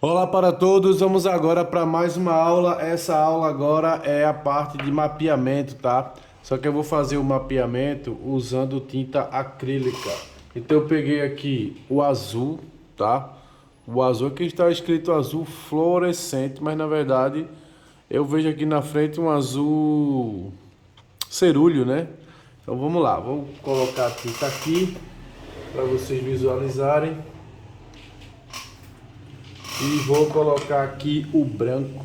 Olá para todos, vamos agora para mais uma aula. Essa aula agora é a parte de mapeamento, tá? Só que eu vou fazer o mapeamento usando tinta acrílica. Então eu peguei aqui o azul, tá? O azul aqui está escrito azul fluorescente, mas na verdade eu vejo aqui na frente um azul cerúleo, né? Então vamos lá, vou colocar a tinta aqui para vocês visualizarem. E vou colocar aqui o branco,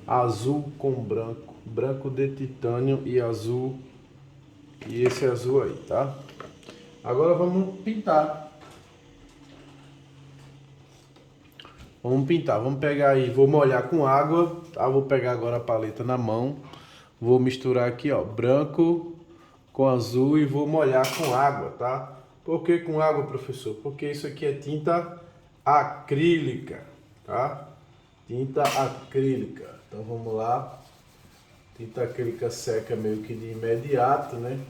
azul com branco, branco de titânio e azul, e esse azul aí, tá? Agora vamos pintar. Vamos pintar, vamos pegar aí, vou molhar com água, tá? Vou pegar agora a paleta na mão, vou misturar aqui, ó, branco com azul e vou molhar com água, tá? Por que com água, professor? Porque isso aqui é tinta acrílica, tá? Tinta acrílica. Então vamos lá. Tinta acrílica seca meio que de imediato, né?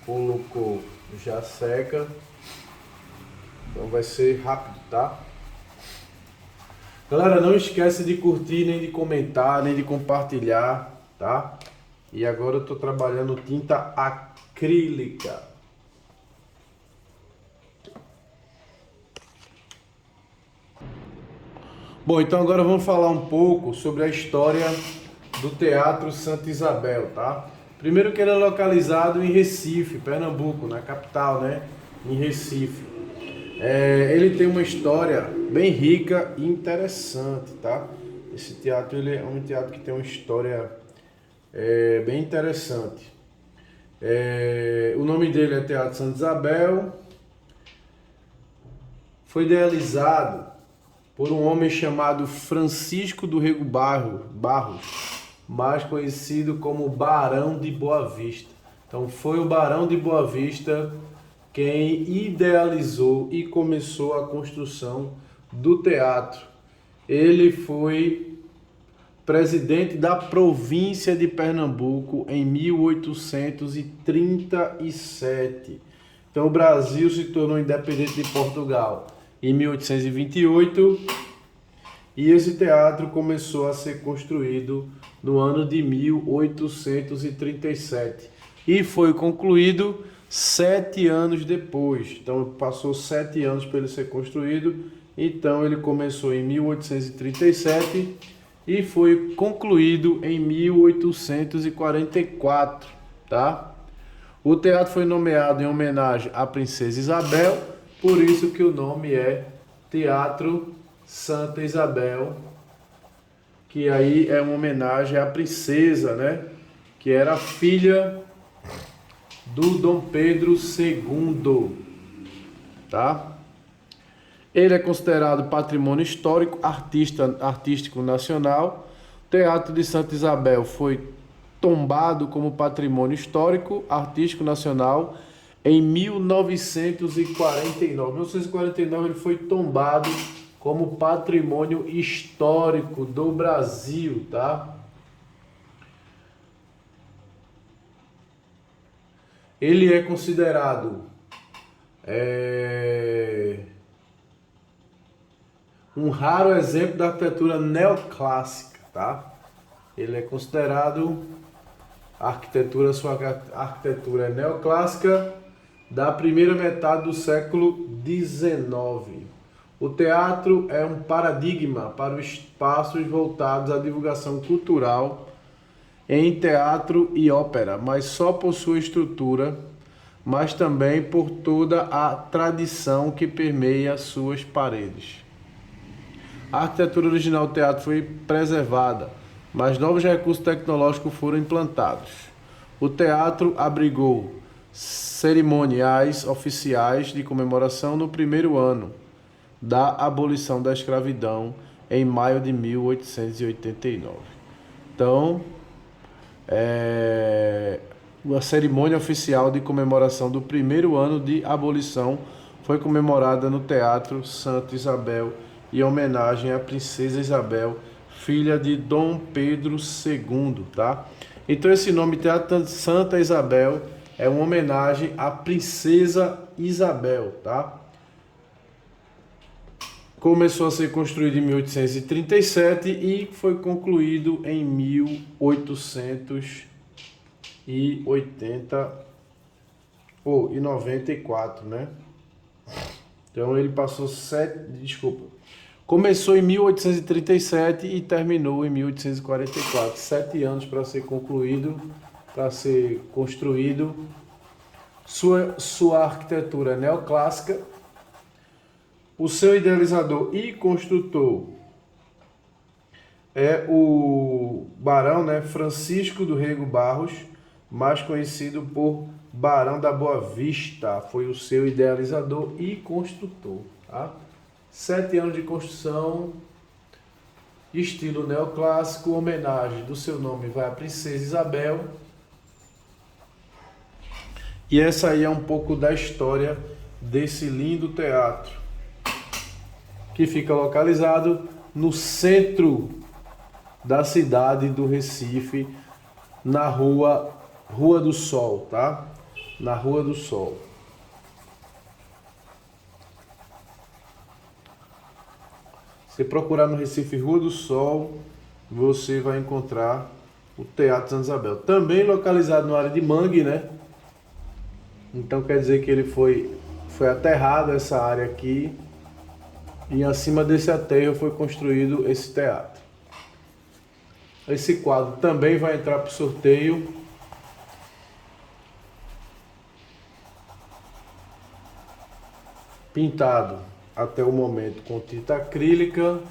Colocou, já seca. Então vai ser rápido, tá? Galera, não esquece de curtir, nem de comentar, nem de compartilhar, tá? E agora eu tô trabalhando tinta acrílica. Bom, então agora vamos falar um pouco sobre a história do Teatro Santa Isabel, tá? Primeiro que ele é localizado em Recife, Pernambuco, na capital, né? Em Recife. Ele tem uma história bem rica e interessante, tá? Esse teatro ele é um teatro que tem uma história bem interessante. O nome dele é Teatro Santa Isabel. Foi idealizado por um homem chamado Francisco do Rego Barros, mais conhecido como Barão de Boa Vista. Então foi o Barão de Boa Vista quem idealizou e começou a construção do teatro. Ele foi presidente da província de Pernambuco em 1837. Então o Brasil se tornou independente de Portugal em 1828 e esse teatro começou a ser construído no ano de 1837 e foi concluído 7 anos depois. Então passou 7 anos para ele ser construído. Então ele começou em 1837 e foi concluído em 1844, tá? O teatro foi nomeado em homenagem à Princesa Isabel, por isso que o nome é Teatro Santa Isabel, que aí é uma homenagem à princesa, né? Que era filha do Dom Pedro II, tá? Ele é considerado patrimônio histórico, artístico nacional. O Teatro de Santa Isabel foi tombado como patrimônio histórico, artístico nacional em 1949. Em 1949 ele foi tombado como patrimônio histórico do Brasil, tá? Ele é considerado um raro exemplo da arquitetura neoclássica, tá? Ele é considerado sua arquitetura é neoclássica da primeira metade do século XIX. O teatro é um paradigma para os espaços voltados à divulgação cultural em teatro e ópera, mas só por sua estrutura, mas também por toda a tradição que permeia suas paredes. A arquitetura original do teatro foi preservada, mas novos recursos tecnológicos foram implantados. O teatro abrigou cerimoniais oficiais de comemoração no primeiro ano da abolição da escravidão, em maio de 1889. Então, a cerimônia oficial de comemoração do primeiro ano de abolição foi comemorada no Teatro Santa Isabel, em homenagem à Princesa Isabel, filha de Dom Pedro II, tá? Então esse nome Teatro Santa Isabel é uma homenagem à Princesa Isabel, tá? começou a ser construído em 1837 e foi concluído em 1894, né? Então ele passou começou em 1837 e terminou em 1844. 7 anos para ser concluído, para ser construído. Sua arquitetura é neoclássica. O seu idealizador e construtor é o Barão, né, Francisco do Rego Barros, mais conhecido por Barão da Boa Vista. Foi o seu idealizador e construtor. Tá? 7 anos de construção, estilo neoclássico, homenagem do seu nome vai à Princesa Isabel. E essa aí é um pouco da história desse lindo teatro, que fica localizado no centro da cidade do Recife, na Rua do Sol, tá? Na Rua do Sol. Se procurar no Recife Rua do Sol, você vai encontrar o Teatro Santa Isabel. Também localizado na área de Mangue, né? Então quer dizer que ele foi aterrado essa área aqui. E acima desse aterro foi construído esse teatro. Esse quadro também vai entrar para o sorteio. Pintado até o momento com tinta acrílica.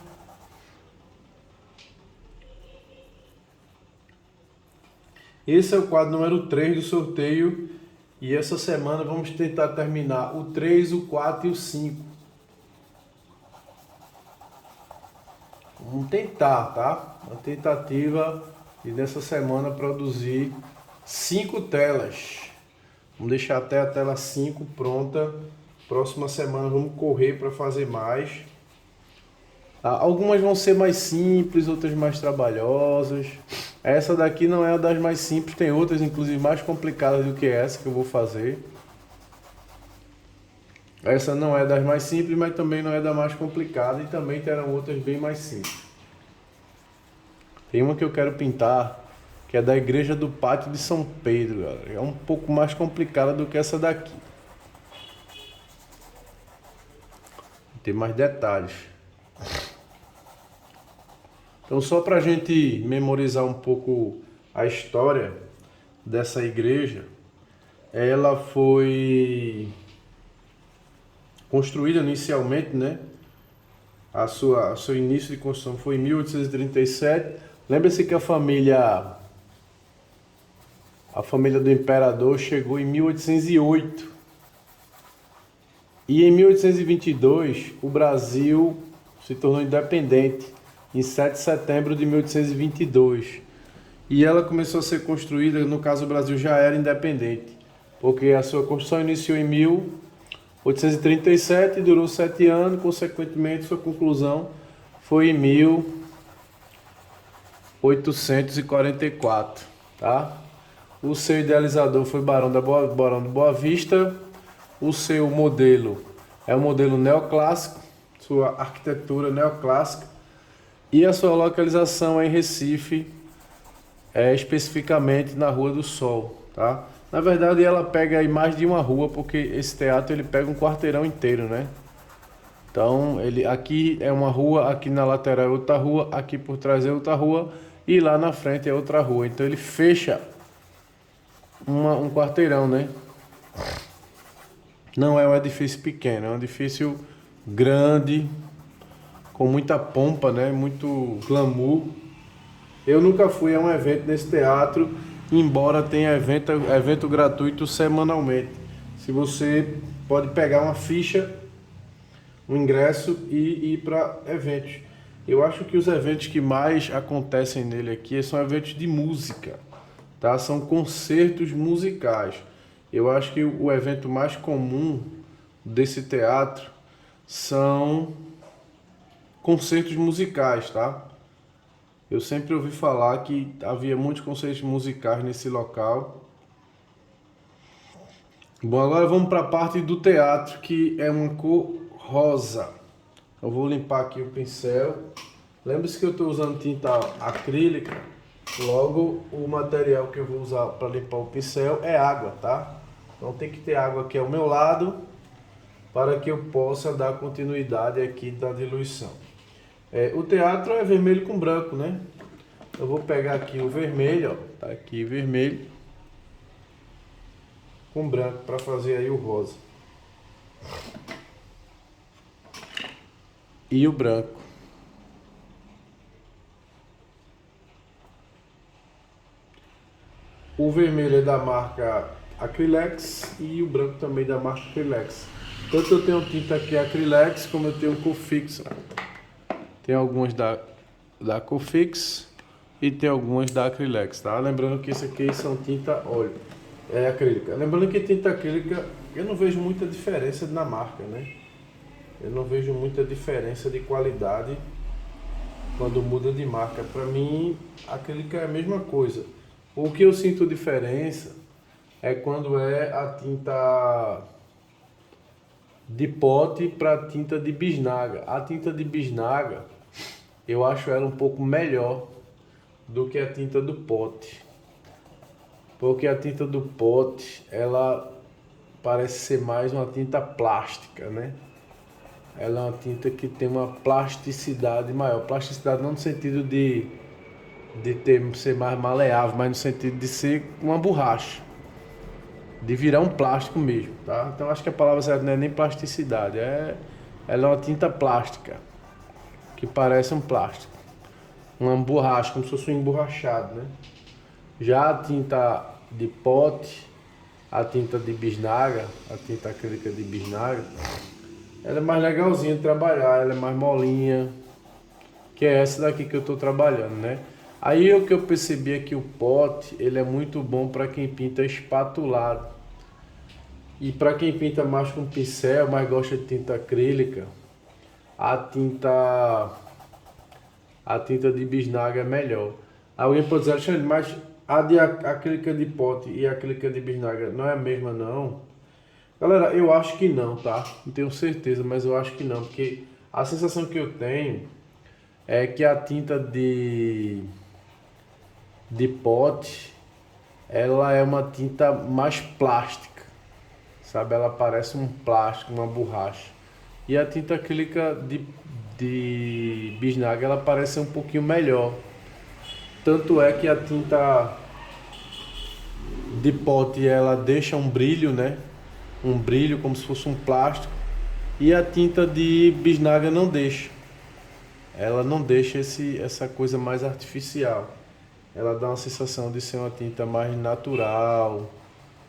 Esse é o quadro número 3 do sorteio. E essa semana vamos tentar terminar o 3, o 4 e o 5. Vamos tentar, tá? Uma tentativa de nessa semana produzir 5 telas. Vamos deixar até a tela 5 pronta. Próxima semana vamos correr para fazer mais. Algumas vão ser mais simples, outras mais trabalhosas. Essa daqui não é a das mais simples, tem outras inclusive mais complicadas do que essa que eu vou fazer. Essa não é das mais simples, mas também não é da mais complicada, e também terão outras bem mais simples. Tem uma que eu quero pintar, que é da Igreja do Pátio de São Pedro, galera. É um pouco mais complicada do que essa daqui. Tem mais detalhes. Então, só para a gente memorizar um pouco a história dessa igreja, ela foi construída inicialmente, né? Seu início de construção foi em 1837. Lembra-se que a família do imperador chegou em 1808. E em 1822, o Brasil se tornou independente, em 7 de setembro de 1822. E ela começou a ser construída, no caso o Brasil já era independente, porque a sua construção iniciou em 1837 e durou 7 anos, consequentemente sua conclusão foi em 1844, tá? O seu idealizador foi Barão de Boa Vista. O seu modelo é um modelo neoclássico, sua arquitetura neoclássica, e a sua localização é em Recife, especificamente na Rua do Sol, tá? Na verdade ela pega aí mais de uma rua, porque esse teatro ele pega um quarteirão inteiro, né? Então aqui é uma rua, aqui na lateral é outra rua, aqui por trás é outra rua e lá na frente é outra rua. Então ele fecha um quarteirão, né? Não é um edifício pequeno, é um edifício grande, com muita pompa, né? Muito glamour. Eu nunca fui a um evento nesse teatro, embora tenha evento gratuito semanalmente. Se você pode pegar uma ficha, um ingresso e ir para eventos. Eu acho que os eventos que mais acontecem nele aqui são eventos de música, tá? São concertos musicais. Eu acho que o evento mais comum desse teatro são concertos musicais, tá? Eu sempre ouvi falar que havia muitos concertos musicais nesse local. Bom, agora vamos para a parte do teatro, que é uma cor rosa. Eu vou limpar aqui o pincel. Lembre-se que eu estou usando tinta acrílica, logo o material que eu vou usar para limpar o pincel é água, tá? Então tem que ter água aqui ao meu lado para que eu possa dar continuidade aqui da diluição. O teatro é vermelho com branco, né? Eu vou pegar aqui o vermelho, ó, tá aqui vermelho com branco para fazer aí o rosa. E o branco. O vermelho é da marca Acrylex e o branco também da marca Acrylex. Tanto eu tenho tinta aqui Acrylex como eu tenho Cofix. Tem algumas da Cofix e tem algumas da Acrylex, tá? Lembrando que isso aqui são tinta óleo, acrílica. Lembrando que tinta acrílica eu não vejo muita diferença na marca, né? Eu não vejo muita diferença de qualidade quando muda de marca. Para mim, acrílica é a mesma coisa. O que eu sinto diferença é quando é a tinta de pote para tinta de bisnaga. A tinta de bisnaga, eu acho ela um pouco melhor do que a tinta do pote. Porque a tinta do pote, ela parece ser mais uma tinta plástica, né? Ela é uma tinta que tem uma plasticidade maior. Plasticidade não no sentido de ser mais maleável, mas no sentido de ser uma borracha, de virar um plástico mesmo, tá? Então acho que a palavra certa não é nem plasticidade, ela é uma tinta plástica, que parece um plástico, uma borracha, como se fosse um emborrachado, né? Já a tinta de pote, a tinta de bisnaga, a tinta acrílica de bisnaga, ela é mais legalzinha de trabalhar, ela é mais molinha, que é essa daqui que eu estou trabalhando, né? Aí o que eu percebi é que o pote, ele é muito bom para quem pinta espatulado. E para quem pinta mais com pincel, mais gosta de tinta acrílica, a tinta de bisnaga é melhor. Alguém pode dizer, Alexandre, mas a de acrílica de pote e a acrílica de bisnaga não é a mesma não? Galera, eu acho que não, tá? Não tenho certeza, mas eu acho que não, porque a sensação que eu tenho é que a tinta de pote, ela é uma tinta mais plástica, sabe? Ela parece um plástico, uma borracha. E a tinta acrílica de bisnaga, ela parece um pouquinho melhor. Tanto é que a tinta de pote, ela deixa um brilho, né? Um brilho como se fosse um plástico. E a tinta de bisnaga não deixa. Ela não deixa essa coisa mais artificial. Ela dá uma sensação de ser uma tinta mais natural,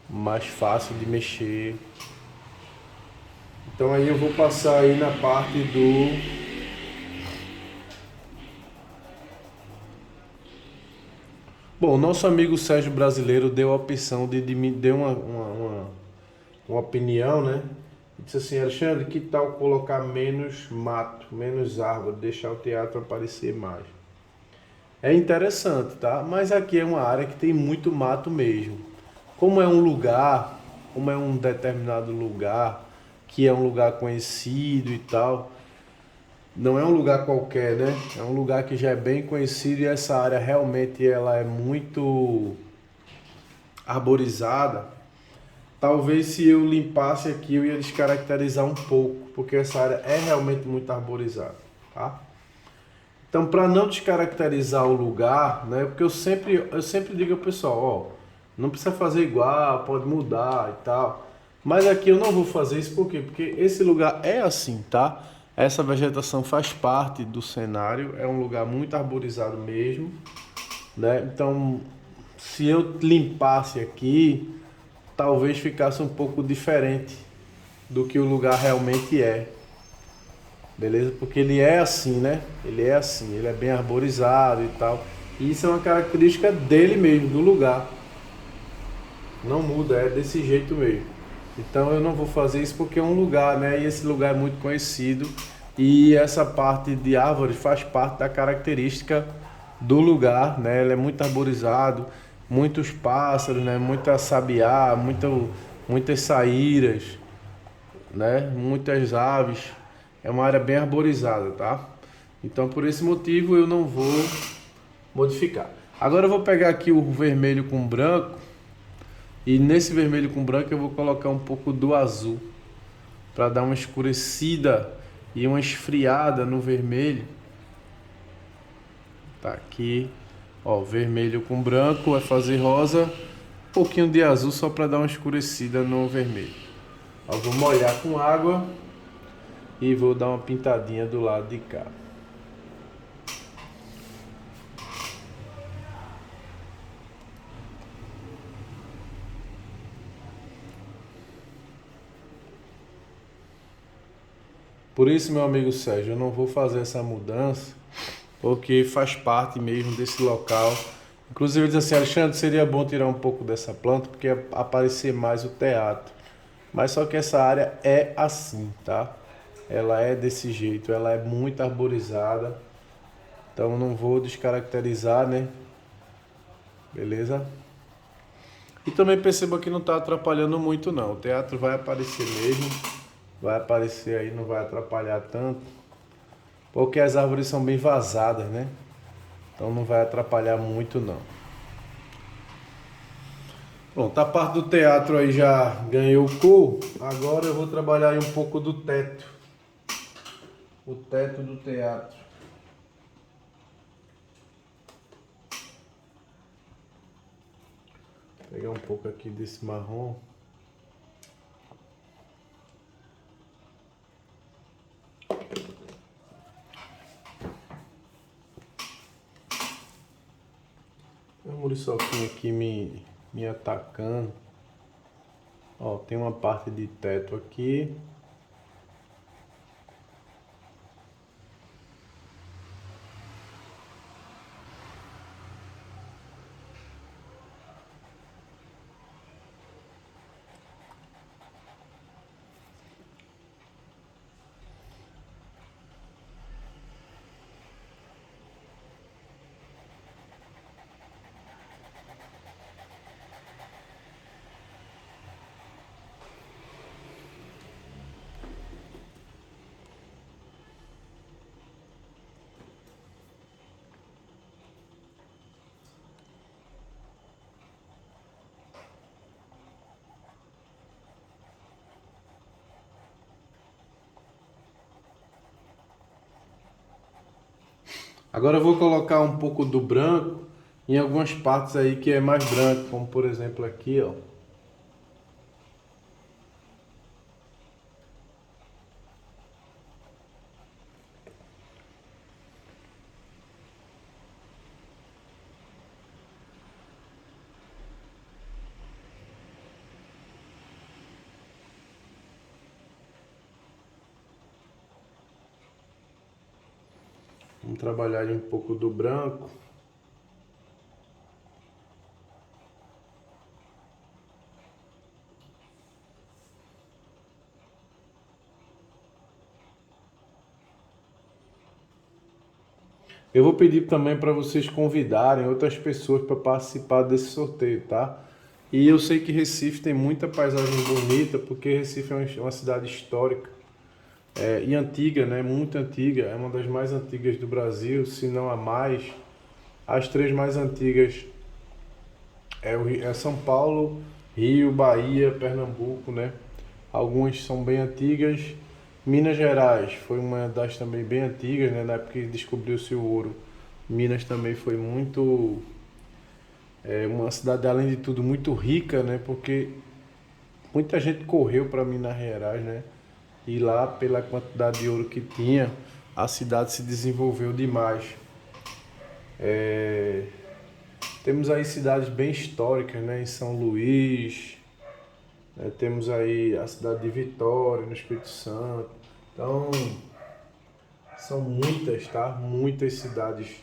mais fácil de mexer. Então aí eu vou passar aí na parte do... Bom, nosso amigo Sérgio Brasileiro deu a opção deu uma opinião, né? Disse assim, Alexandre, que tal colocar menos mato, menos árvore, deixar o teatro aparecer mais? É interessante, tá? Mas aqui é uma área que tem muito mato mesmo. Como é um determinado lugar, que é um lugar conhecido e tal, não é um lugar qualquer, né? É um lugar que já é bem conhecido e essa área realmente ela é muito arborizada. Talvez se eu limpasse aqui eu ia descaracterizar um pouco, porque essa área é realmente muito arborizada, tá? Então, para não descaracterizar o lugar, né? Porque eu sempre digo ao pessoal, ó, não precisa fazer igual, pode mudar e tal. Mas aqui eu não vou fazer isso, por quê? Porque esse lugar é assim, tá? Essa vegetação faz parte do cenário, é um lugar muito arborizado mesmo, né? Então, se eu limpasse aqui, talvez ficasse um pouco diferente do que o lugar realmente é. Beleza? Porque ele é assim, né? Ele é assim, ele é bem arborizado e tal. E isso é uma característica dele mesmo, do lugar. Não muda, é desse jeito mesmo. Então eu não vou fazer isso porque é um lugar, né? E esse lugar é muito conhecido. E essa parte de árvore faz parte da característica do lugar, né? Ele é muito arborizado, muitos pássaros, né? Muita sabiá, muitas saíras, né? Muitas aves. é uma área bem arborizada, tá? Então por esse motivo eu não vou modificar. Agora eu vou pegar aqui o vermelho com branco e nesse vermelho com branco eu vou colocar um pouco do azul para dar uma escurecida e uma esfriada no vermelho. Tá aqui, ó, vermelho com branco vai fazer rosa, um pouquinho de azul só para dar uma escurecida no vermelho. Ó, vou molhar com água e vou dar uma pintadinha do lado de cá. Por isso, meu amigo Sérgio, eu não vou fazer essa mudança, porque faz parte mesmo desse local. Inclusive, eu disse assim, Alexandre, seria bom tirar um pouco dessa planta, porque ia aparecer mais o teatro. Mas só que essa área é assim, tá? Ela é desse jeito, ela é muito arborizada. Então não vou descaracterizar, né? Beleza? E também perceba que não está atrapalhando muito não. O teatro vai aparecer mesmo. Vai aparecer aí, não vai atrapalhar tanto. Porque as árvores são bem vazadas, né? Então não vai atrapalhar muito não. Pronto, a parte do teatro aí já ganhou cor. Agora eu vou trabalhar aí um pouco do teto. O teto do teatro. Vou pegar um pouco aqui desse marrom. Tem um muriçoquinho aqui me atacando. Ó, tem uma parte de teto aqui. Agora eu vou colocar um pouco do branco em algumas partes aí que é mais branco, como por exemplo aqui, ó. Vamos trabalhar aí um pouco do branco. Eu vou pedir também para vocês convidarem outras pessoas para participar desse sorteio, tá? E eu sei que Recife tem muita paisagem bonita, porque Recife é uma cidade histórica e antiga, né? Muito antiga, é uma das mais antigas do Brasil, se não a mais. As três mais antigas é São Paulo, Rio, Bahia, Pernambuco, né? Algumas são bem antigas. Minas Gerais foi uma das também bem antigas, né? Na época que descobriu-se o ouro. Minas também foi muito... uma cidade, além de tudo, muito rica, né? Porque muita gente correu para Minas Gerais, né? E lá, pela quantidade de ouro que tinha, a cidade se desenvolveu demais. Temos aí cidades bem históricas, né? Em São Luís, né? Temos aí a cidade de Vitória, no Espírito Santo. Então, são muitas, tá? Muitas cidades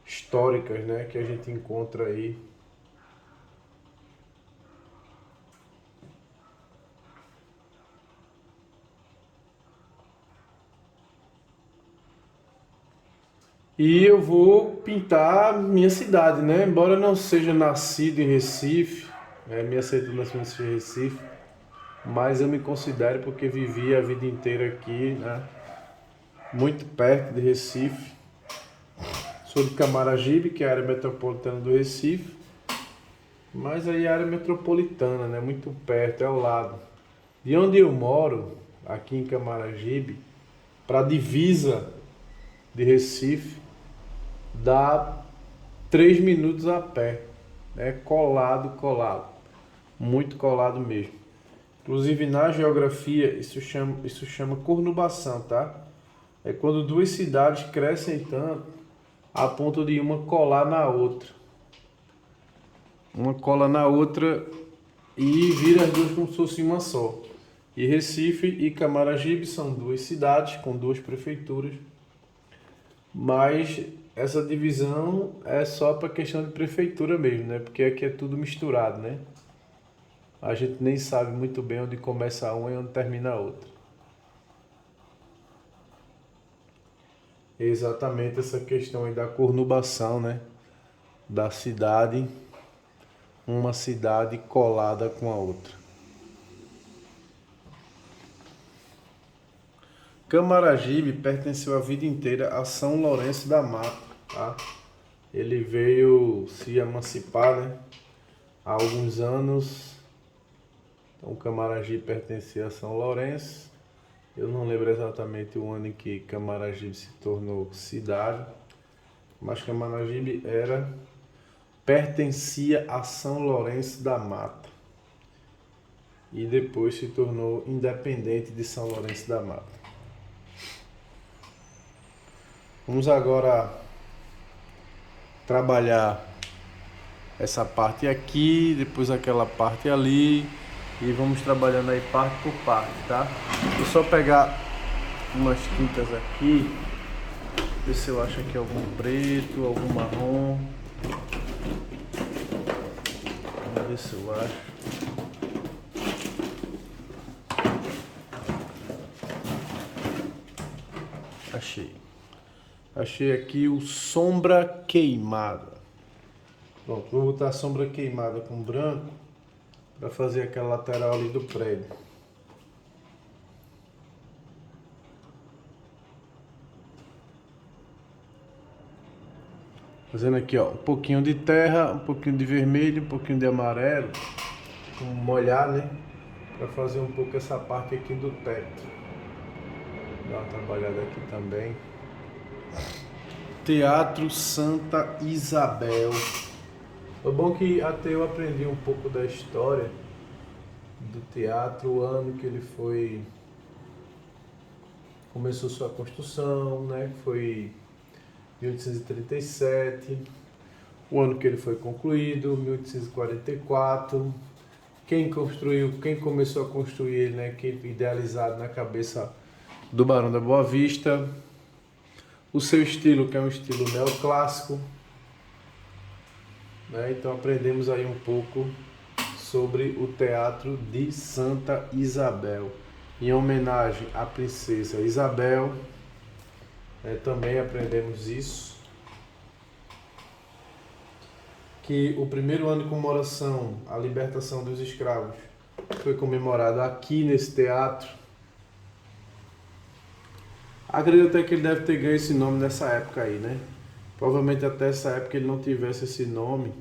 históricas, né? Que a gente encontra aí. E eu vou pintar minha cidade, né? Embora eu não seja nascido em Recife, minha certidão de nascimento seja em Recife, mas eu me considero porque vivi a vida inteira aqui, né? Muito perto de Recife. Sou de Camaragibe, que é a área metropolitana do Recife, mas aí é a área metropolitana, né? Muito perto, é ao lado. De onde eu moro, aqui em Camaragibe, para a divisa de Recife, dá 3 minutos a pé, né? Colado, muito colado mesmo. Inclusive na geografia isso chama conurbação, tá? É quando duas cidades crescem tanto a ponto de uma colar na outra. Uma cola na outra e vira as duas como se fosse uma só. E Recife e Camaragibe são duas cidades com duas prefeituras, mas essa divisão é só para questão de prefeitura mesmo, né? Porque aqui é tudo misturado, né? A gente nem sabe muito bem onde começa uma e onde termina a outra. Exatamente essa questão aí da conurbação, né? Da cidade, uma cidade colada com a outra. Camaragibe pertenceu a vida inteira a São Lourenço da Mata, tá? Ele veio se emancipar, né? Há alguns anos. Então Camaragibe pertencia a São Lourenço. Eu não lembro exatamente o ano em que Camaragibe se tornou cidade, mas Camaragibe pertencia a São Lourenço da Mata e depois se tornou independente de São Lourenço da Mata. Vamos agora trabalhar essa parte aqui, depois aquela parte ali e vamos trabalhando aí parte por parte, tá? Vou só pegar umas tintas aqui, ver se eu acho aqui algum preto, algum marrom. Vamos ver se eu acho. Achei aqui o sombra queimada. Pronto, vou botar a sombra queimada com branco para fazer aquela lateral ali do prédio. Fazendo aqui, ó, um pouquinho de terra, um pouquinho de vermelho, um pouquinho de amarelo, molhar, né? Para fazer um pouco essa parte aqui do teto. Dá uma trabalhada aqui também. Teatro Santa Isabel. É bom que até eu aprendi um pouco da história do teatro, o ano que ele começou sua construção, né? Foi 1837, o ano que ele foi concluído, 1844. Quem começou a construir ele, né? Quem idealizado na cabeça do Barão da Boa Vista. O seu estilo, que é um estilo neoclássico, né? Então aprendemos aí um pouco sobre o Teatro de Santa Isabel, em homenagem à princesa Isabel, né? Também aprendemos isso, que o primeiro ano de comemoração à libertação dos escravos foi comemorado aqui nesse teatro. Acredito até que ele deve ter ganho esse nome nessa época aí, né? Provavelmente até essa época ele não tivesse esse nome.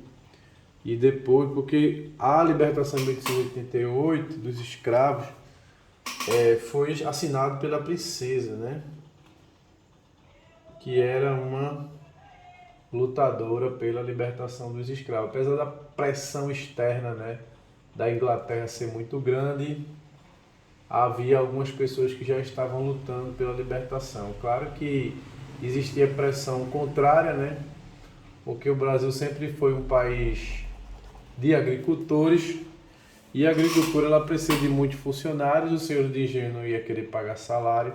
E depois, porque a libertação de 1888 dos escravos foi assinado pela princesa, né? Que era uma lutadora pela libertação dos escravos. Apesar da pressão externa, né, da Inglaterra ser muito grande, havia algumas pessoas que já estavam lutando pela libertação. Claro que existia pressão contrária, né? Porque o Brasil sempre foi um país de agricultores e a agricultura ela precisa de muitos funcionários, o senhor de engenho não ia querer pagar salário,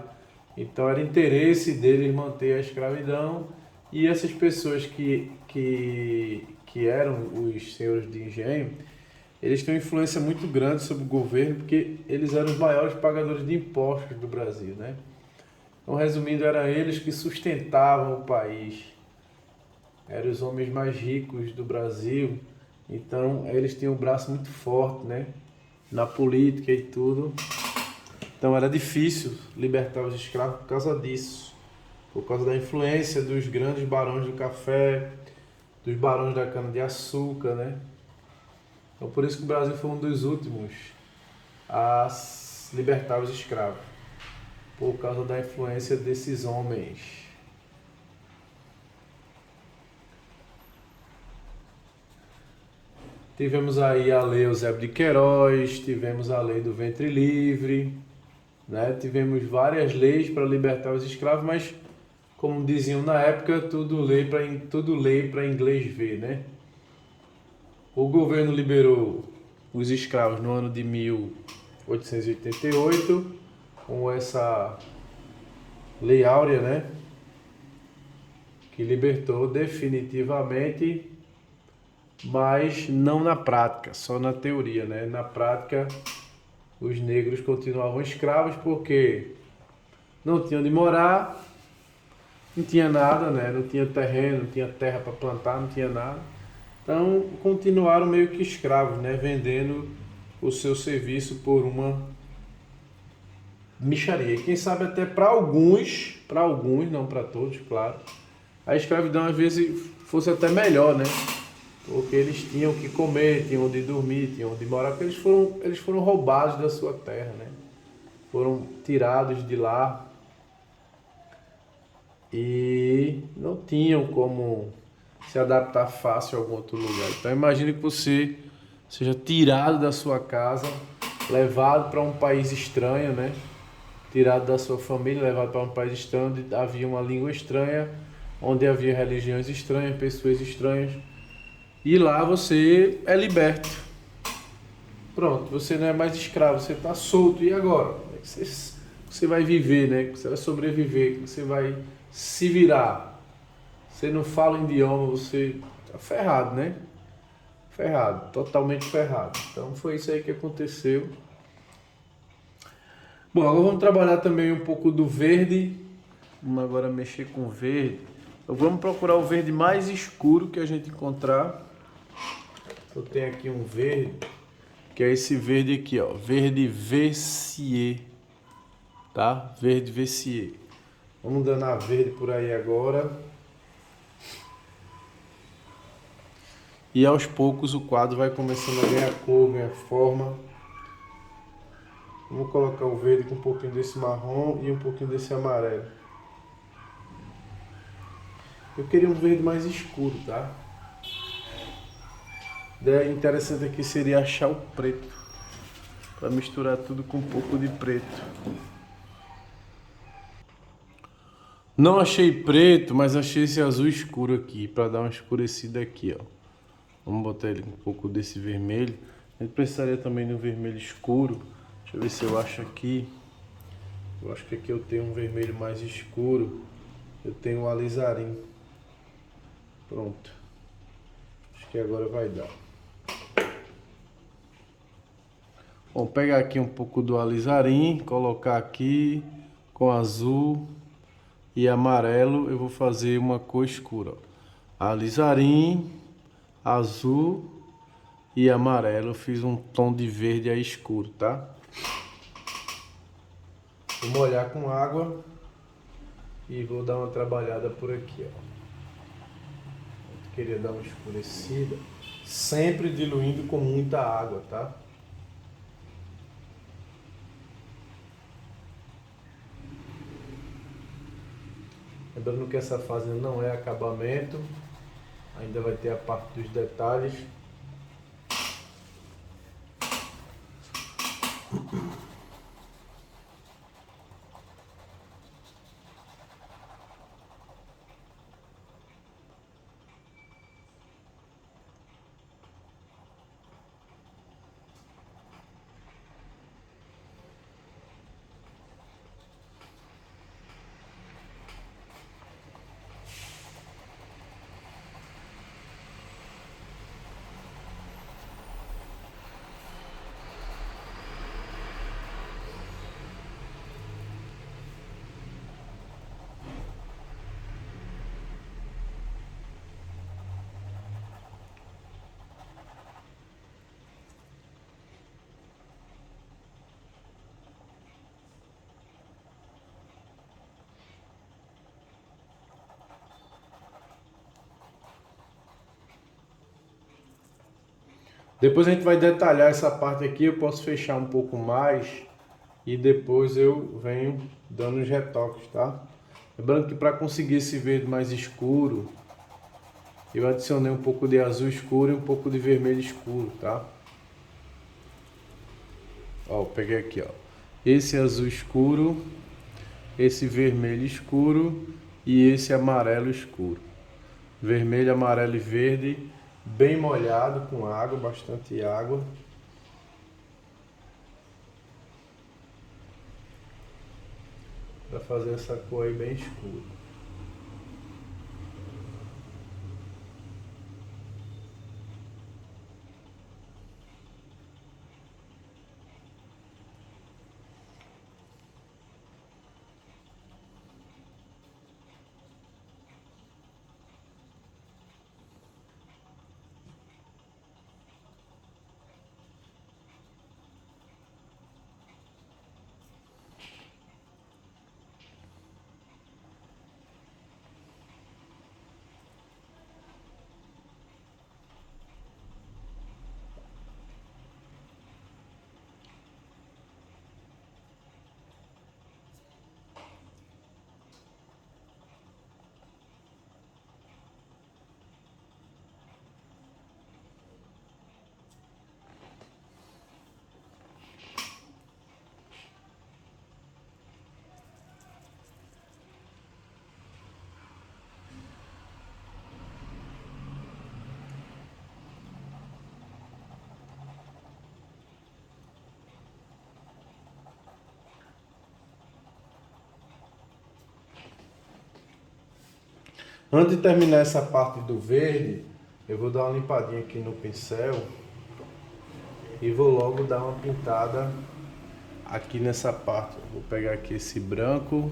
então era interesse deles manter a escravidão e essas pessoas que eram os senhores de engenho, eles têm uma influência muito grande sobre o governo porque eles eram os maiores pagadores de impostos do Brasil, né? Então, resumindo, eram eles que sustentavam o país, eram os homens mais ricos do Brasil. Então, eles tinham um braço muito forte, né? na política e tudo. Então era difícil libertar os escravos por causa disso, por causa da influência dos grandes barões do café, dos barões da cana-de-açúcar, né? Então por isso que o Brasil foi um dos últimos a libertar os escravos, por causa da influência desses homens. Tivemos aí a lei Eusébio de Queiroz, tivemos a lei do ventre livre, né? Tivemos várias leis para libertar os escravos, mas como diziam na época, tudo lei para inglês ver, né? O governo liberou os escravos no ano de 1888, com essa Lei Áurea, né? Que libertou definitivamente, mas não na prática, só na teoria, né? Na prática, os negros continuavam escravos porque não tinham onde morar, não tinha nada, né? Não tinha terreno, não tinha terra para plantar, não tinha nada. Então, continuaram meio que escravos, né? Vendendo o seu serviço por uma mixaria. E quem sabe até para alguns, não para todos, claro, a escravidão às vezes fosse até melhor, né? Porque eles tinham que comer, tinham onde dormir, tinham onde morar, porque eles foram roubados da sua terra, né? Foram tirados de lá e não tinham como se adaptar fácil a algum outro lugar. Então imagine que você seja tirado da sua casa, levado para um país estranho, né? Tirado da sua família, levado para um país estranho, onde havia uma língua estranha, onde havia religiões estranhas, pessoas estranhas. E lá você é liberto. Pronto, você não é mais escravo, você está solto. E agora? Como é que você vai viver, né? Você vai sobreviver, você vai se virar. Você não fala o idioma, você está ferrado, né? Ferrado, totalmente ferrado. Então foi isso aí que aconteceu. Bom, agora vamos trabalhar também um pouco do verde. Vamos agora mexer com o verde. Então, vamos procurar o verde mais escuro que a gente encontrar. Eu tenho aqui um verde, que é esse verde aqui, ó, verde Vessier, tá? Verde Vessier. Vamos danar verde por aí agora. E aos poucos o quadro vai começando a ganhar cor, ganhar forma. Vamos colocar o verde com um pouquinho desse marrom e um pouquinho desse amarelo. Eu queria um verde mais escuro, tá? A ideia interessante aqui seria achar o preto, para misturar tudo com um pouco de preto. Não achei preto, mas achei esse azul escuro aqui, para dar uma escurecida aqui, ó. Vamos botar ele com um pouco desse vermelho. A gente precisaria também de um vermelho escuro. Deixa eu ver se eu acho aqui. Eu acho que aqui eu tenho um vermelho mais escuro. Eu tenho o alizarim. Pronto. Acho que agora vai dar. Bom, pegar aqui um pouco do alizarim, colocar aqui com azul e amarelo. Eu vou fazer uma cor escura, ó. Alizarim, azul e amarelo. Eu fiz um tom de verde aí escuro, tá? Vou molhar com água e vou dar uma trabalhada por aqui, ó. Eu queria dar uma escurecida, sempre diluindo com muita água, tá? Lembrando que essa fase não é acabamento, ainda vai ter a parte dos detalhes. Depois a gente vai detalhar essa parte aqui, eu posso fechar um pouco mais e depois eu venho dando os retoques, tá? Lembrando que para conseguir esse verde mais escuro, eu adicionei um pouco de azul escuro e um pouco de vermelho escuro, tá? Ó, peguei aqui, ó. Esse azul escuro, esse vermelho escuro e esse amarelo escuro. Vermelho, amarelo e verde, bem molhado com água, bastante água. Para fazer essa cor aí bem escura. Antes de terminar essa parte do verde, eu vou dar uma limpadinha aqui no pincel e vou logo dar uma pintada aqui nessa parte. Vou pegar aqui esse branco,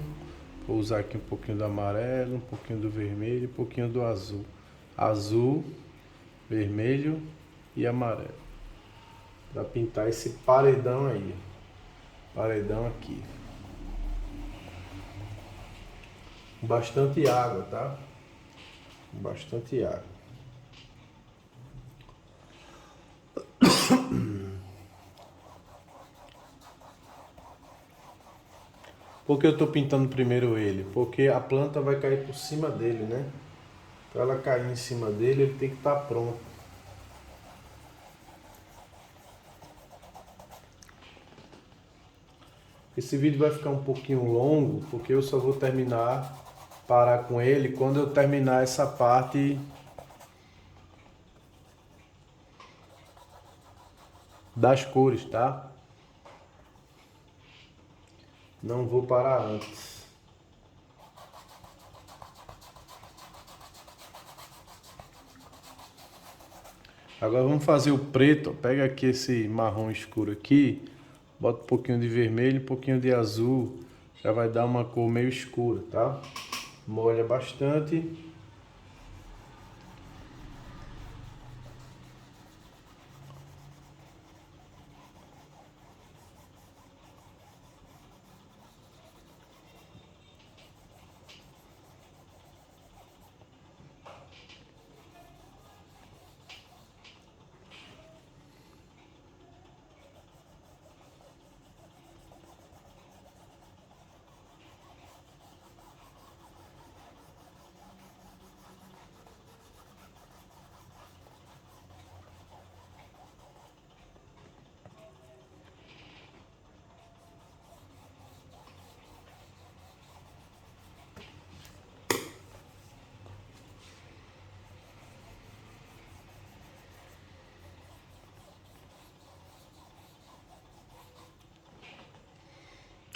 vou usar aqui um pouquinho do amarelo, um pouquinho do vermelho e um pouquinho do azul. Azul, vermelho e amarelo. Para pintar esse paredão aí. Paredão aqui. Com bastante água, tá? Com bastante água. Por que eu estou pintando primeiro ele? Porque a planta vai cair por cima dele, né? Para ela cair em cima dele, ele tem que estar pronto. Esse vídeo vai ficar um pouquinho longo, porque eu só vou parar com ele quando eu terminar essa parte das cores, tá? Não vou parar antes. Agora vamos fazer o preto. Pega aqui esse marrom escuro aqui, bota um pouquinho de vermelho, um pouquinho de azul, já vai dar uma cor meio escura, tá? Molha bastante.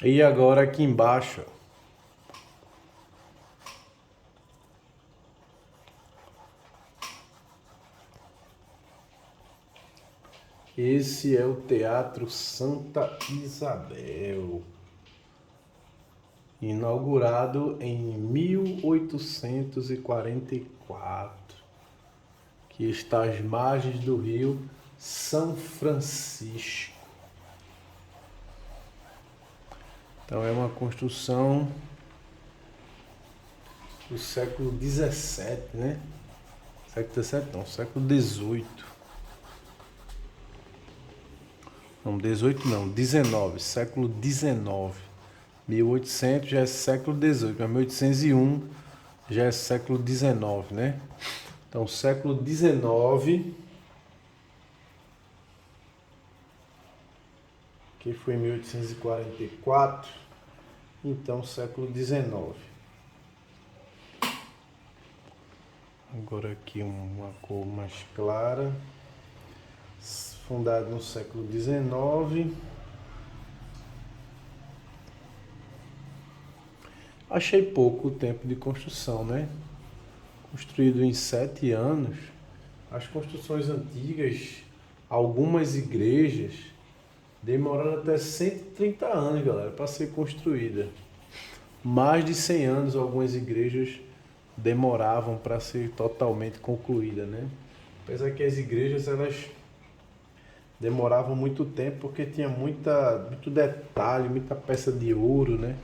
E agora aqui embaixo, esse é o Teatro Santa Isabel, inaugurado em 1844, que está às margens do rio São Francisco. Então é uma construção do século XVII, né? Século XVII não, século XVIII. Não, 18 não, 19, século 19. 1800 já é século 18, mas 1801 já é século 19, né? Então, século 19, que foi 1844, então século 19. Agora aqui uma cor mais clara. Fundado no século 19. Achei pouco o tempo de construção, né? Construído em 7 anos. As construções antigas, algumas igrejas, demoraram até 130 anos, galera, para ser construída. Mais de 100 anos algumas igrejas demoravam para ser totalmente concluída, né? Apesar que as igrejas, elas demoravam muito tempo porque tinha muito detalhe, muita peça de ouro, né?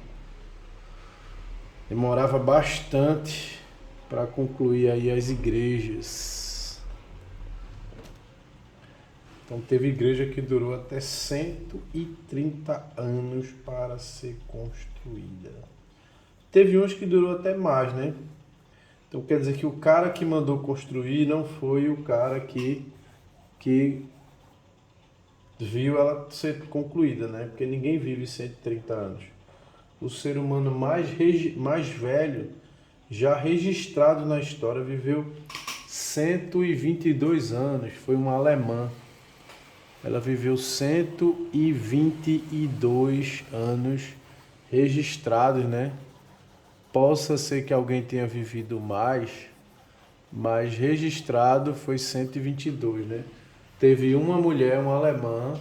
Demorava bastante para concluir aí as igrejas. Então teve igreja que durou até 130 anos para ser construída. Teve uns que durou até mais, né? Então quer dizer que o cara que mandou construir não foi o cara que viu ela ser concluída, né? Porque ninguém vive 130 anos. O ser humano mais velho já registrado na história viveu 122 anos. Foi uma alemã. Ela viveu 122 anos registrados, né? Possa ser que alguém tenha vivido mais, mas registrado foi 122, né? Teve uma mulher, uma alemã,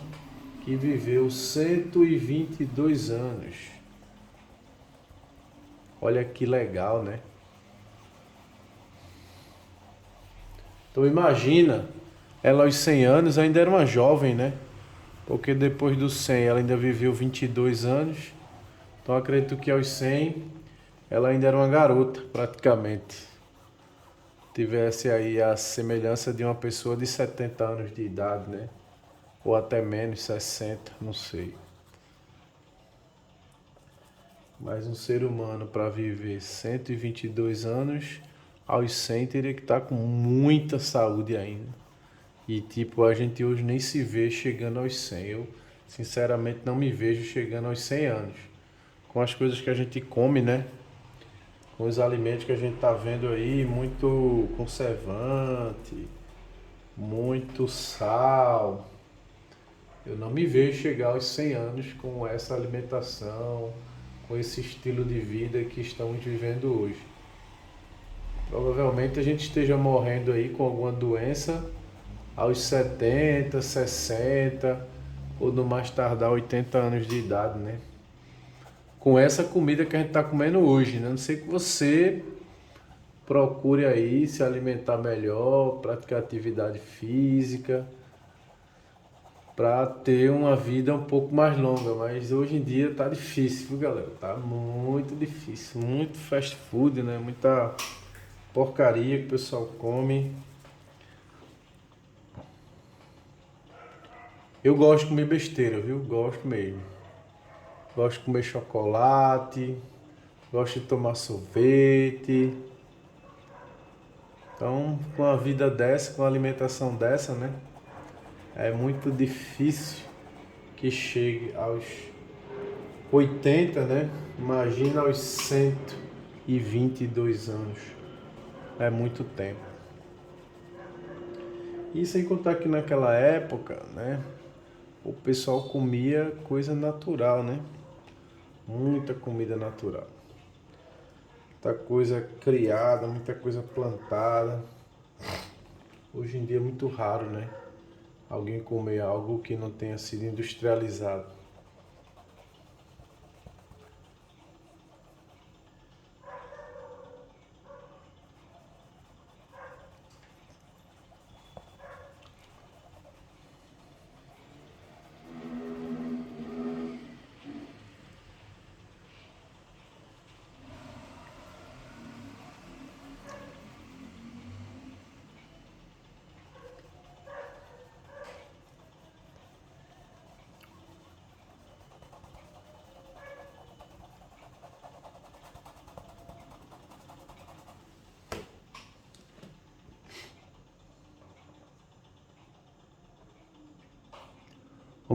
que viveu 122 anos. Olha que legal, né? Então imagina, ela aos 100 anos ainda era uma jovem, né? Porque depois dos 100 ela ainda viveu 22 anos. Então acredito que aos 100 ela ainda era uma garota, praticamente. Tivesse aí a semelhança de uma pessoa de 70 anos de idade, né? Ou até menos, 60, não sei. Mas um ser humano para viver 122 anos, aos 100 teria que estar com muita saúde ainda. E tipo, a gente hoje nem se vê chegando aos 100. Eu, sinceramente, não me vejo chegando aos 100 anos. Com as coisas que a gente come, né? Com os alimentos que a gente tá vendo aí, muito conservante, muito sal. Eu não me vejo chegar aos 100 anos com essa alimentação, com esse estilo de vida que estamos vivendo hoje. Provavelmente a gente esteja morrendo aí com alguma doença aos 70, 60 ou no mais tardar 80 anos de idade, né? Com essa comida que a gente está comendo hoje, né? A não sei que você procure aí se alimentar melhor, praticar atividade física, para ter uma vida um pouco mais longa, mas hoje em dia tá difícil, viu, galera? Tá muito difícil, muito fast food, né? Muita porcaria que o pessoal come. Eu gosto de comer besteira, viu? Gosto mesmo. Gosto de comer chocolate, gosto de tomar sorvete. Então, com a vida dessa, com a alimentação dessa, né? É muito difícil que chegue aos 80, né? Imagina aos 122 anos. É muito tempo. E sem contar que naquela época, né? O pessoal comia coisa natural, né? Muita comida natural. Muita coisa criada, muita coisa plantada. Hoje em dia é muito raro, né? Alguém comer algo que não tenha sido industrializado.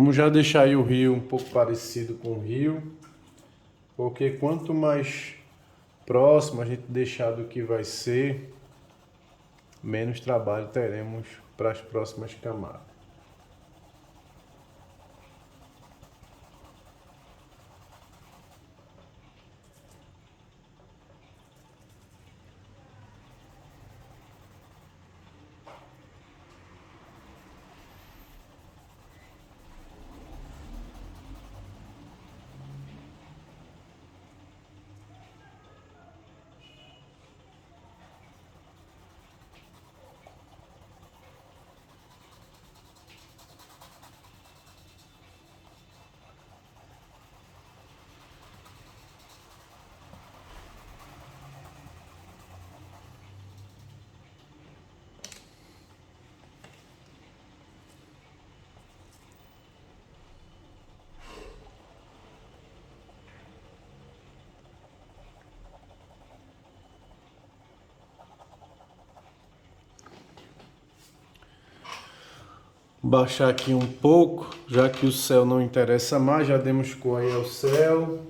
Vamos já deixar aí o rio um pouco parecido com o rio, porque quanto mais próximo a gente deixar do que vai ser, menos trabalho teremos para as próximas camadas. Baixar aqui um pouco, já que o céu não interessa mais, já demos cor aí ao céu.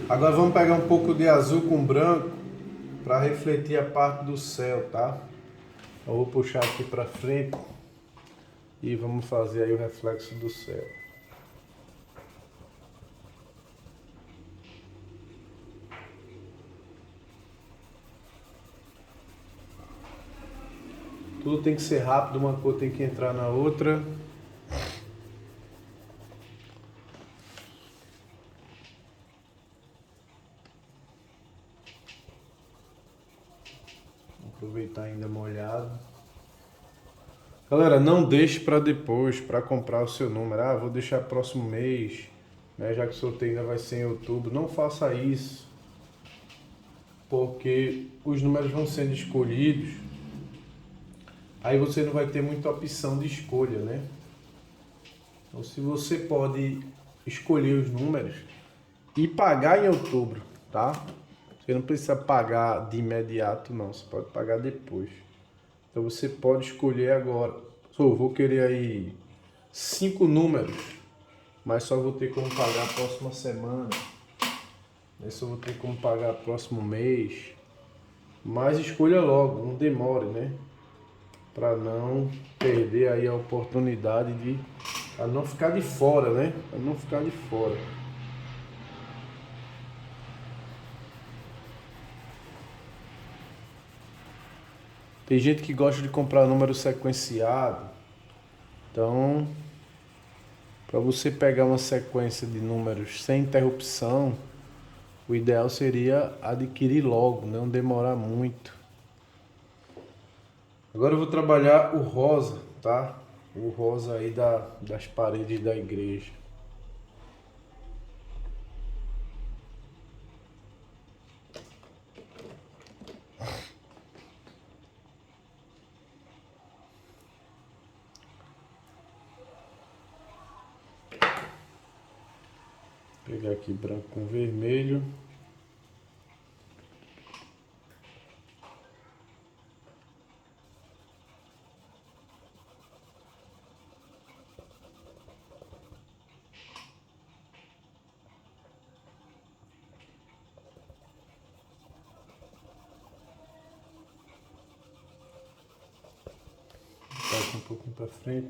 Agora vamos pegar um pouco de azul com branco para refletir a parte do céu, tá? Eu vou puxar aqui para frente e vamos fazer aí o reflexo do céu. Tudo tem que ser rápido, uma cor tem que entrar na outra. Aproveitar ainda molhado. Galera, não deixe para depois, para comprar o seu número. Ah, vou deixar próximo mês, né, já que o sorteio ainda vai ser em outubro. Não faça isso, porque os números vão sendo escolhidos. Aí você não vai ter muita opção de escolha, né? Então, se você pode escolher os números e pagar em outubro, tá? Você não precisa pagar de imediato, não. Você pode pagar depois. Então você pode escolher agora. Vou querer aí 5 números, mas só vou ter como pagar a próxima semana. Só vou ter como pagar próximo mês. Mas escolha logo, não demore, né? Para não perder aí a oportunidade de... Para não ficar de fora, né? Para não ficar de fora. Tem gente que gosta de comprar número sequenciado. Então, para você pegar uma sequência de números sem interrupção, o ideal seria adquirir logo, não demorar muito. Agora eu vou trabalhar o rosa, tá? O rosa aí das paredes da igreja. Vou pegar aqui branco com vermelho. aqui um pouquinho para frente.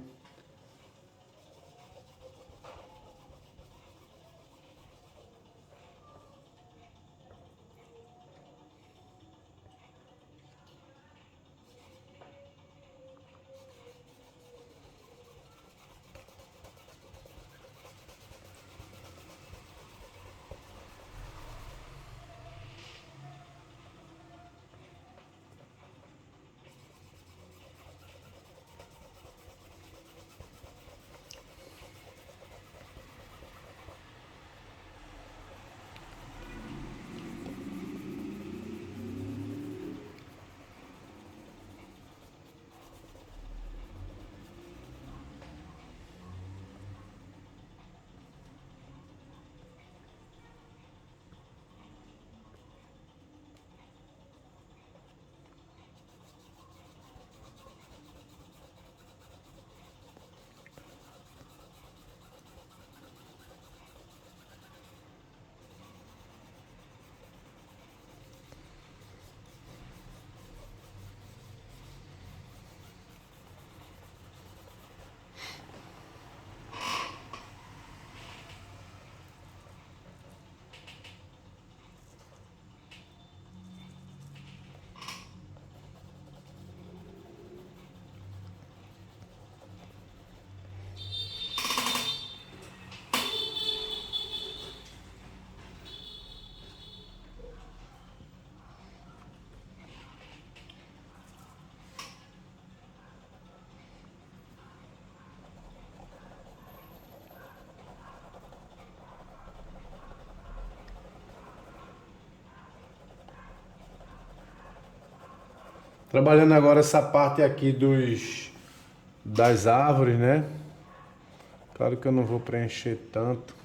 Trabalhando agora essa parte aqui das árvores, né? Claro que eu não vou preencher tanto.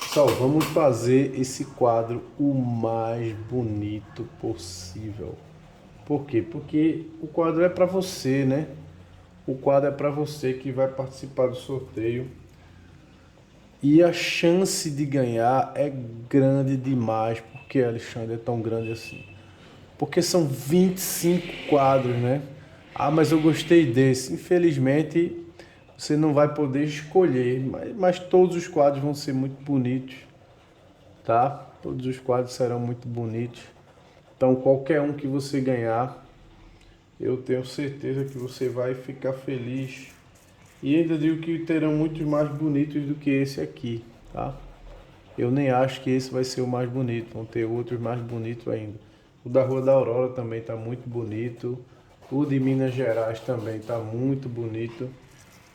Pessoal, vamos fazer esse quadro o mais bonito possível. Por quê? Porque o quadro é para você, né? O quadro é para você que vai participar do sorteio. E a chance de ganhar é grande demais. Por que, Alexandre, é tão grande assim? Porque são 25 quadros, né? Ah, mas eu gostei desse. Infelizmente, você não vai poder escolher, mas todos os quadros vão ser muito bonitos, tá? Todos os quadros serão muito bonitos. Então, qualquer um que você ganhar, eu tenho certeza que você vai ficar feliz. E ainda digo que terão muitos mais bonitos do que esse aqui, tá? Eu nem acho que esse vai ser o mais bonito, vão ter outros mais bonitos ainda. O da Rua da Aurora também está muito bonito. O de Minas Gerais também está muito bonito.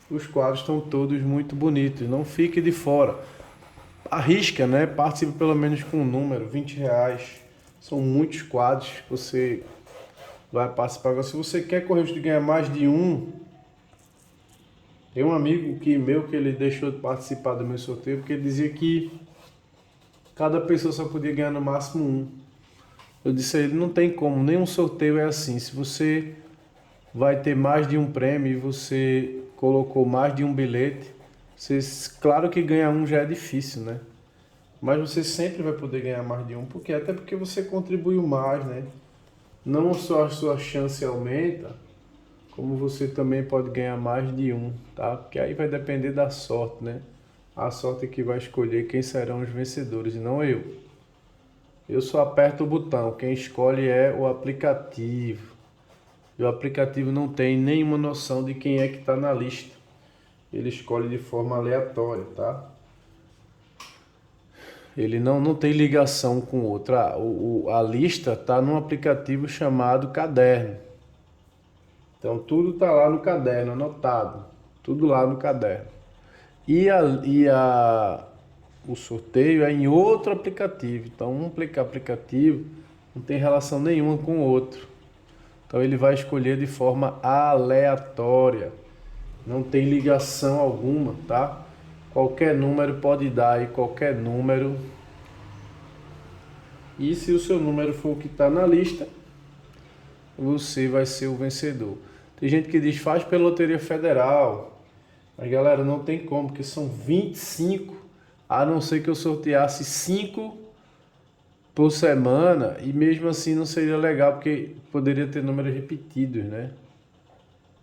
Os quadros estão todos muito bonitos, não fique de fora. Arrisca, né? Participe pelo menos com um número, R$20. São muitos quadros que você vai participar. Agora, se você quer correr de ganhar mais de um, tem um amigo que ele deixou de participar do meu sorteio porque ele dizia que cada pessoa só podia ganhar no máximo um. Eu disse a ele, não tem como, nenhum sorteio é assim. Se você vai ter mais de um prêmio e você colocou mais de um bilhete, você, claro que ganhar um já é difícil, né? Mas você sempre vai poder ganhar mais de um, até porque você contribuiu mais, né? Não só a sua chance aumenta, como você também pode ganhar mais de um, tá? Porque aí vai depender da sorte, né? A sorte é que vai escolher quem serão os vencedores, e não eu. Eu só aperto o botão, quem escolhe é o aplicativo. E o aplicativo não tem nenhuma noção de quem é que está na lista. Ele escolhe de forma aleatória, tá? Ele não tem ligação com outra. A lista está num aplicativo chamado Caderno. Então tudo está lá no caderno, anotado. Tudo lá no caderno. O sorteio é em outro aplicativo. Então um aplicativo não tem relação nenhuma com o outro. Então ele vai escolher de forma aleatória. Não tem ligação alguma, tá? Qualquer número pode dar aí, qualquer número. E se o seu número for o que está na lista, você vai ser o vencedor. Tem gente que diz, faz pela Loteria Federal. Mas galera, não tem como, porque são 25. A não ser que eu sorteasse 5 por semana e mesmo assim não seria legal porque poderia ter números repetidos, né?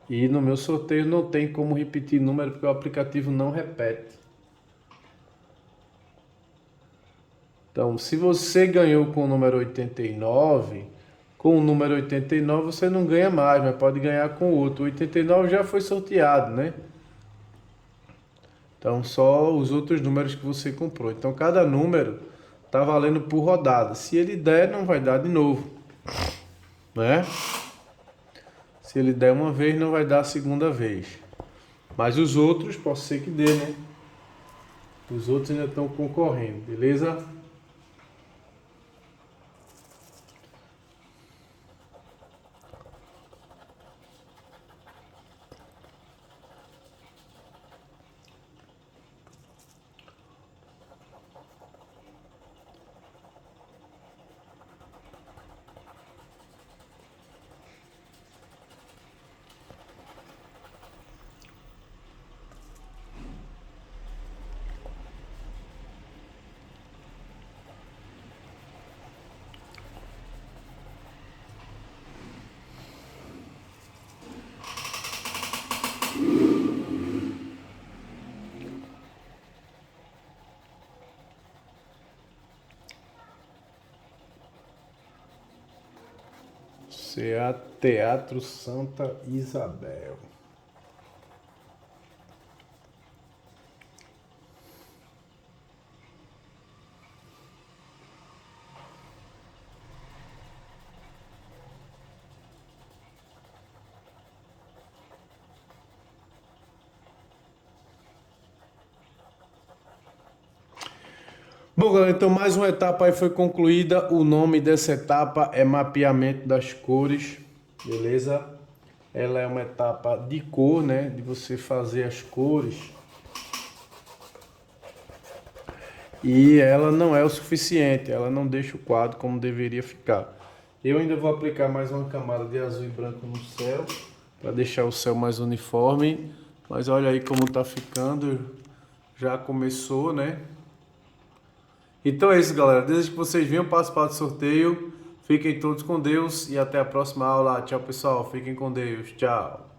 E no meu sorteio não tem como repetir número porque o aplicativo não repete. Então, se você ganhou com o número 89, com o número 89 você não ganha mais, mas pode ganhar com o outro. O 89 já foi sorteado, né? Então, só os outros números que você comprou. Então, cada número tá valendo por rodada. Se ele der, não vai dar de novo, né? Se ele der uma vez, não vai dar a segunda vez. Mas os outros, pode ser que dê, né? Os outros ainda estão concorrendo, beleza? CA Teatro Santa Isabel. Bom, galera, então mais uma etapa aí foi concluída. O nome dessa etapa é mapeamento das cores, beleza? Ela é uma etapa de cor, né? De você fazer as cores. E ela não é o suficiente, ela não deixa o quadro como deveria ficar. Eu ainda vou aplicar mais uma camada de azul e branco no céu, para deixar o céu mais uniforme. Mas olha aí como tá ficando, já começou, né? Então é isso, galera. Desejo que vocês venham participar do sorteio. Fiquem todos com Deus e até a próxima aula. Tchau, pessoal. Fiquem com Deus. Tchau.